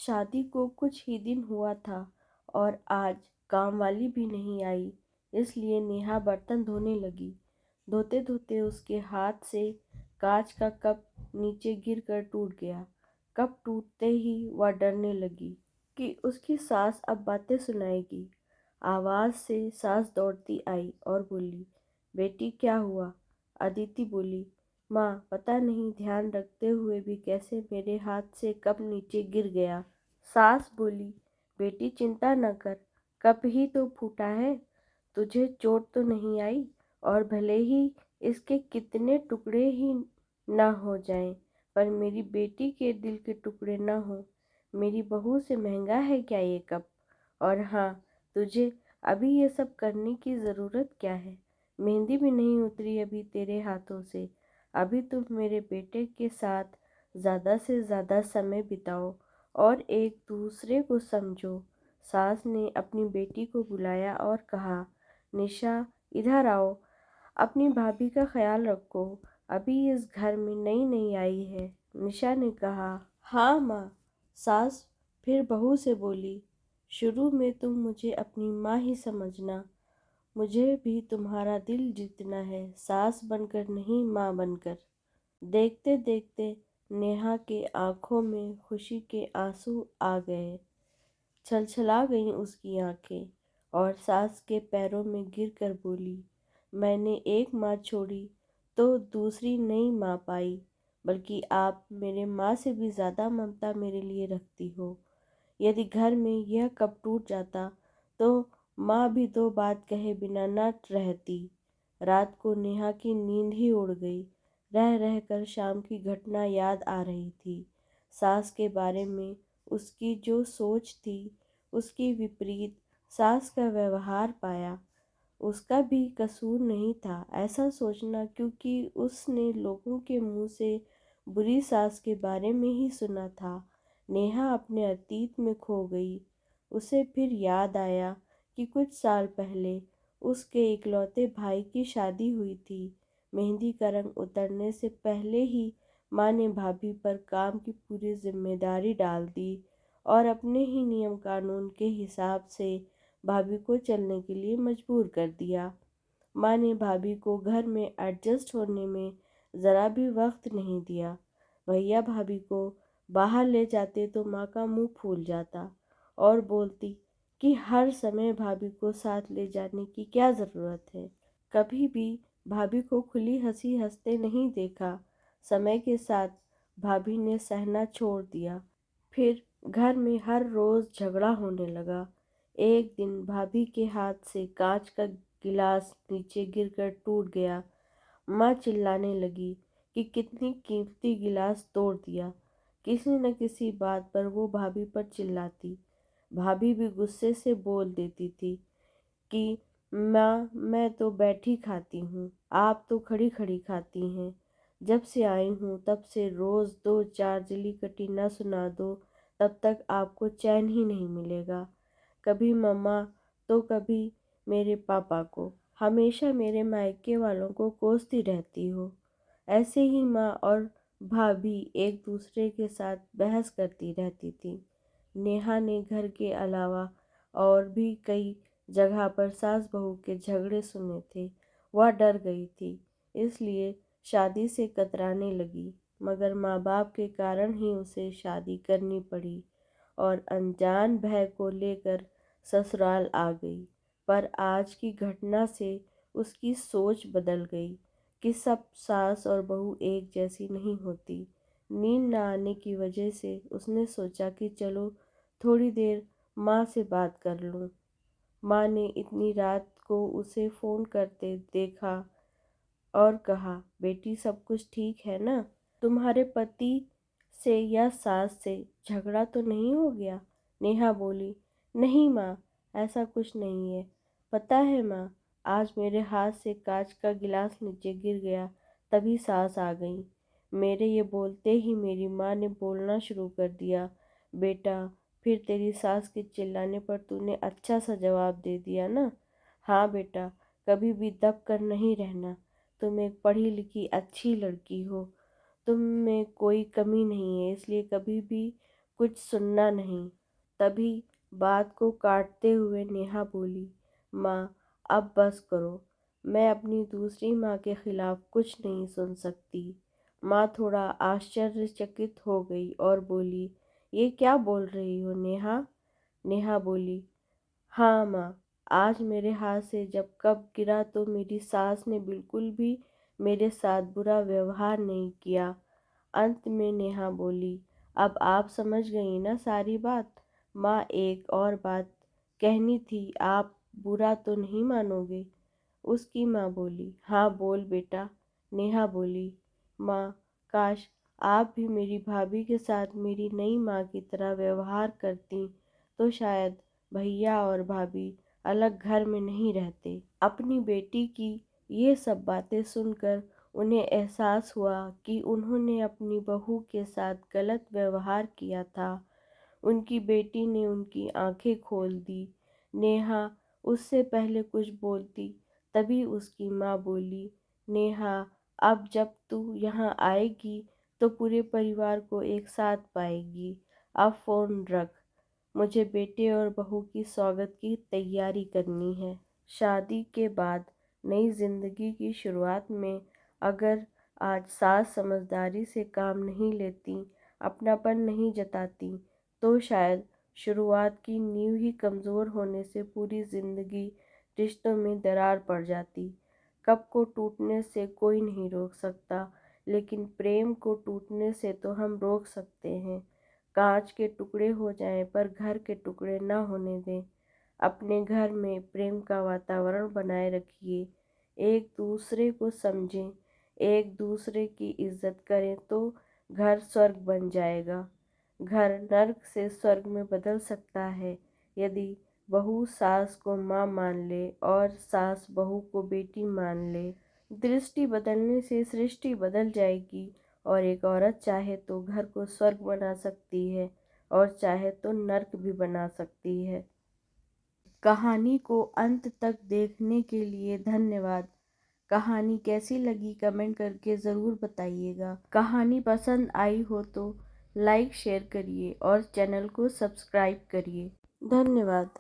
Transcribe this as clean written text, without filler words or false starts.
शादी को कुछ ही दिन हुआ था और आज काम वाली भी नहीं आई, इसलिए नेहा बर्तन धोने लगी। धोते धोते उसके हाथ से कांच का कप नीचे गिरकर टूट गया। कप टूटते ही वह डरने लगी कि उसकी सास अब बातें सुनाएगी। आवाज से सास दौड़ती आई और बोली, बेटी क्या हुआ? अदिति बोली, माँ पता नहीं ध्यान रखते हुए भी कैसे मेरे हाथ से कप नीचे गिर गया। सास बोली, बेटी चिंता न कर, कप ही तो फूटा है, तुझे चोट तो नहीं आई। और भले ही इसके कितने टुकड़े ही न हो जाएं, पर मेरी बेटी के दिल के टुकड़े न हो। मेरी बहू से महंगा है क्या ये कप? और हाँ, तुझे अभी ये सब करने की ज़रूरत क्या है? मेहंदी भी नहीं उतरी अभी तेरे हाथों से। अभी तुम मेरे बेटे के साथ ज़्यादा से ज़्यादा समय बिताओ और एक दूसरे को समझो। सास ने अपनी बेटी को बुलाया और कहा, निशा इधर आओ, अपनी भाभी का ख्याल रखो, अभी इस घर में नई नई आई है। निशा ने कहा, हाँ माँ। सास फिर बहू से बोली, शुरू में तुम मुझे अपनी माँ ही समझना, मुझे भी तुम्हारा दिल जीतना है, सास बनकर नहीं माँ बनकर। देखते देखते नेहा के आंखों में खुशी के आंसू आ गए। छलछला गईं उसकी आंखें और सास के पैरों में गिरकर बोली, मैंने एक माँ छोड़ी तो दूसरी नई माँ पाई, बल्कि आप मेरे माँ से भी ज़्यादा ममता मेरे लिए रखती हो। यदि घर में यह कप टूट जाता तो माँ भी दो बात कहे बिना न रहती। रात को नेहा की नींद ही उड़ गई। रह रहकर शाम की घटना याद आ रही थी। सास के बारे में उसकी जो सोच थी, उसकी विपरीत सास का व्यवहार पाया। उसका भी कसूर नहीं था ऐसा सोचना, क्योंकि उसने लोगों के मुंह से बुरी सास के बारे में ही सुना था। नेहा अपने अतीत में खो गई। उसे फिर याद आया कि कुछ साल पहले उसके इकलौते भाई की शादी हुई थी। मेहंदी का रंग उतरने से पहले ही माँ ने भाभी पर काम की पूरी जिम्मेदारी डाल दी और अपने ही नियम कानून के हिसाब से भाभी को चलने के लिए मजबूर कर दिया। माँ ने भाभी को घर में एडजस्ट होने में ज़रा भी वक्त नहीं दिया। भैया भाभी को बाहर ले जाते तो माँ का मुंह फूल जाता और बोलती कि हर समय भाभी को साथ ले जाने की क्या ज़रूरत है। कभी भी भाभी को खुली हंसी हंसते नहीं देखा। समय के साथ भाभी ने सहना छोड़ दिया। फिर घर में हर रोज़ झगड़ा होने लगा। एक दिन भाभी के हाथ से कांच का गिलास नीचे गिरकर टूट गया। माँ चिल्लाने लगी कि कितनी कीमती गिलास तोड़ दिया। किसी न किसी बात पर वो भाभी पर चिल्लाती। भाभी भी गुस्से से बोल देती थी कि माँ मैं तो बैठी खाती हूँ, आप तो खड़ी खड़ी खाती हैं। जब से आई हूँ तब से रोज़ दो चार जली कटी न सुना दो तब तक आपको चैन ही नहीं मिलेगा। कभी मम्मा तो कभी मेरे पापा को, हमेशा मेरे मायके वालों को कोसती रहती हो। ऐसे ही माँ और भाभी एक दूसरे के साथ बहस करती रहती थी। नेहा ने घर के अलावा और भी कई जगह पर सास बहू के झगड़े सुने थे। वह डर गई थी, इसलिए शादी से कतराने लगी, मगर माँ बाप के कारण ही उसे शादी करनी पड़ी और अनजान भय को लेकर ससुराल आ गई। पर आज की घटना से उसकी सोच बदल गई कि सब सास और बहू एक जैसी नहीं होती। नींद न आने की वजह से उसने सोचा कि चलो थोड़ी देर माँ से बात कर लूँ। माँ ने इतनी रात को उसे फ़ोन करते देखा और कहा, बेटी सब कुछ ठीक है ना? तुम्हारे पति से या सास से झगड़ा तो नहीं हो गया? नेहा बोली, नहीं माँ, ऐसा कुछ नहीं है। पता है माँ, आज मेरे हाथ से कांच का गिलास नीचे गिर गया, तभी सास आ गई। मेरे ये बोलते ही मेरी माँ ने बोलना शुरू कर दिया, बेटा फिर तेरी सास के चिल्लाने पर तूने अच्छा सा जवाब दे दिया ना? हाँ बेटा, कभी भी दब कर नहीं रहना। तुम एक पढ़ी लिखी अच्छी लड़की हो, तुम में कोई कमी नहीं है, इसलिए कभी भी कुछ सुनना नहीं। तभी बात को काटते हुए नेहा बोली, माँ अब बस करो, मैं अपनी दूसरी माँ के खिलाफ कुछ नहीं सुन सकती। माँ थोड़ा आश्चर्यचकित हो गई और बोली, ये क्या बोल रही हो नेहा? नेहा बोली, हाँ माँ, आज मेरे हाथ से जब कप गिरा तो मेरी सास ने बिल्कुल भी मेरे साथ बुरा व्यवहार नहीं किया। अंत में नेहा बोली, अब आप समझ गई ना सारी बात? माँ एक और बात कहनी थी, आप बुरा तो नहीं मानोगे? उसकी माँ बोली, हाँ बोल बेटा। नेहा बोली, माँ काश आप भी मेरी भाभी के साथ मेरी नई माँ की तरह व्यवहार करती तो शायद भैया और भाभी अलग घर में नहीं रहते। अपनी बेटी की ये सब बातें सुनकर उन्हें एहसास हुआ कि उन्होंने अपनी बहू के साथ गलत व्यवहार किया था। उनकी बेटी ने उनकी आंखें खोल दी। नेहा उससे पहले कुछ बोलती, तभी उसकी माँ बोली, नेहा अब जब तू यहाँ आएगी तो पूरे परिवार को एक साथ पाएगी। अब फ़ोन रख, मुझे बेटे और बहू की स्वागत की तैयारी करनी है। शादी के बाद नई जिंदगी की शुरुआत में अगर आज सास समझदारी से काम नहीं लेती, अपनापन नहीं जताती, तो शायद शुरुआत की नींव ही कमज़ोर होने से पूरी ज़िंदगी रिश्तों में दरार पड़ जाती। कप को टूटने से कोई नहीं रोक सकता, लेकिन प्रेम को टूटने से तो हम रोक सकते हैं। कांच के टुकड़े हो जाएं पर घर के टुकड़े ना होने दें। अपने घर में प्रेम का वातावरण बनाए रखिए। एक दूसरे को समझें, एक दूसरे की इज्जत करें तो घर स्वर्ग बन जाएगा। घर नर्क से स्वर्ग में बदल सकता है यदि बहू सास को माँ मान ले और सास बहू को बेटी मान ले। दृष्टि बदलने से सृष्टि बदल जाएगी और एक औरत चाहे तो घर को स्वर्ग बना सकती है और चाहे तो नर्क भी बना सकती है। कहानी को अंत तक देखने के लिए धन्यवाद। कहानी कैसी लगी कमेंट करके ज़रूर बताइएगा। कहानी पसंद आई हो तो लाइक शेयर करिए और चैनल को सब्सक्राइब करिए। धन्यवाद।